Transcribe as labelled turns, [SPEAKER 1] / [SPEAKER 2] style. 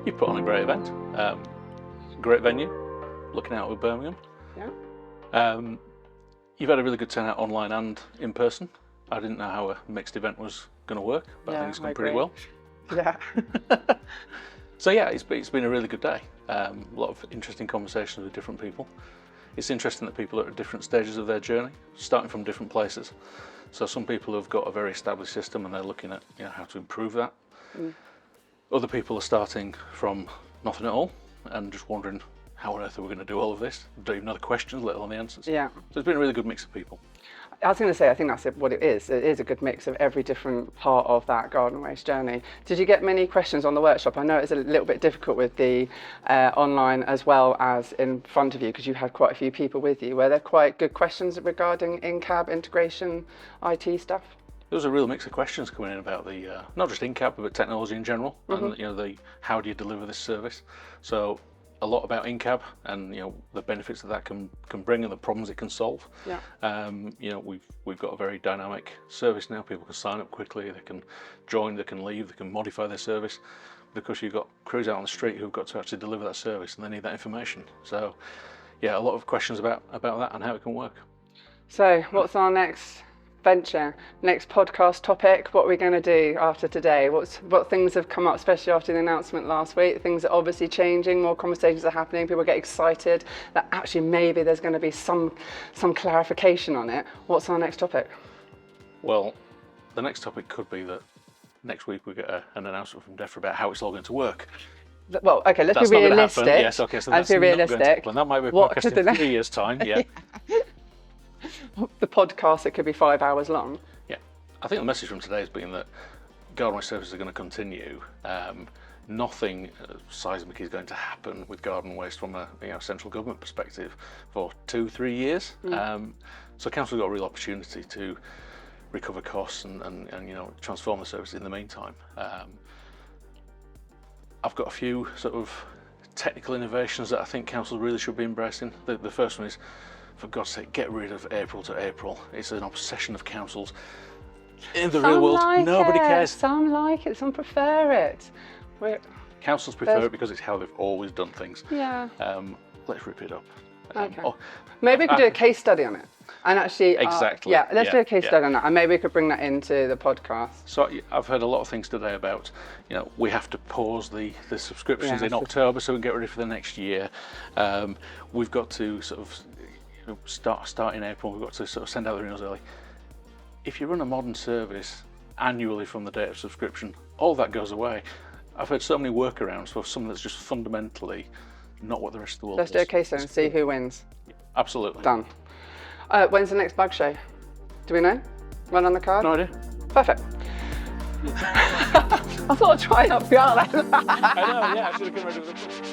[SPEAKER 1] You've put on a great event, great venue, looking out with Birmingham.
[SPEAKER 2] Yeah.
[SPEAKER 1] You've had a really good turnout online and in person. I didn't know how a mixed event was going to work, but I think it's gone pretty well.
[SPEAKER 2] Yeah.
[SPEAKER 1] So yeah, it's been a really good day. A lot of interesting conversations with different people. It's interesting that people are at different stages of their journey, starting from different places. So some people have got a very established system and they're looking at how to improve that. Other people are starting from nothing at all and just wondering how on earth are we going to do all of this? Don't even know the questions, let alone the answers.
[SPEAKER 2] Yeah.
[SPEAKER 1] So it's been a really good mix of people.
[SPEAKER 2] I was going to say, I think that's what it is. It is a good mix of every different part of that garden waste journey. Did you get many questions on the workshop? I know it's a little bit difficult with the online as well as in front of you because you had quite a few people with you. Were there quite good questions regarding in-cab integration, IT stuff?
[SPEAKER 1] There was a real mix of questions coming in about the not just in-cab but technology in general, and the how do you deliver this service. So a lot about in-cab and the benefits that can bring and the problems it can solve.
[SPEAKER 2] Yeah.
[SPEAKER 1] We've got a very dynamic service now. People can sign up quickly, they can join, they can leave, they can modify their service, because you've got crews out on the street who've got to actually deliver that service and they need that information. So yeah, a lot of questions about that and how it can work.
[SPEAKER 2] So what's our next venture, next podcast topic? What are we going to do after today? What things have come up, especially after the announcement last week? Things are obviously changing, more conversations are happening, people get excited that actually maybe there's going to be some clarification on it. What's our next topic?
[SPEAKER 1] Well, the next topic could be that next week we get an announcement from DEFRA about how it's all going to work.
[SPEAKER 2] Well, okay, let's
[SPEAKER 1] That's
[SPEAKER 2] be
[SPEAKER 1] not
[SPEAKER 2] realistic.
[SPEAKER 1] Yes, okay, so that's
[SPEAKER 2] be realistic.
[SPEAKER 1] Not going to happen. That might be a podcast in 3 years' time. Yeah.
[SPEAKER 2] The podcast, it could be 5 hours long.
[SPEAKER 1] Yeah, I think the message from today has been that garden waste services are going to continue. Nothing seismic is going to happen with garden waste from a central government perspective for 2-3 years. So council's got a real opportunity to recover costs and transform the services in the meantime. I've got a few sort of technical innovations that I think council really should be embracing. The first one is, for God's sake, get rid of April to April. It's an obsession of councils. In the real world, nobody cares.
[SPEAKER 2] Some like it, some prefer it.
[SPEAKER 1] Councils prefer it because it's how they've always done things.
[SPEAKER 2] Yeah.
[SPEAKER 1] Let's rip it up.
[SPEAKER 2] Okay. Maybe we could do a case study on it. And actually,
[SPEAKER 1] exactly.
[SPEAKER 2] Let's do a case study on that, and maybe we could bring that into the podcast.
[SPEAKER 1] So I've heard a lot of things today about, we have to pause the subscriptions in October so we can get ready for the next year. We've got to sort of start in April. We've got to sort of send out the renewals early. If you run a modern service annually from the date of subscription, all that goes away. I've heard so many workarounds for something that's just fundamentally not what the rest of the world
[SPEAKER 2] Let's
[SPEAKER 1] does.
[SPEAKER 2] do a case study and see who wins.
[SPEAKER 1] Absolutely.
[SPEAKER 2] Done. When's the next bug show? Do we know? Run on the card?
[SPEAKER 1] No idea.
[SPEAKER 2] Perfect. I thought I'd try and help you out.
[SPEAKER 1] I know, yeah, I should have come ready with it.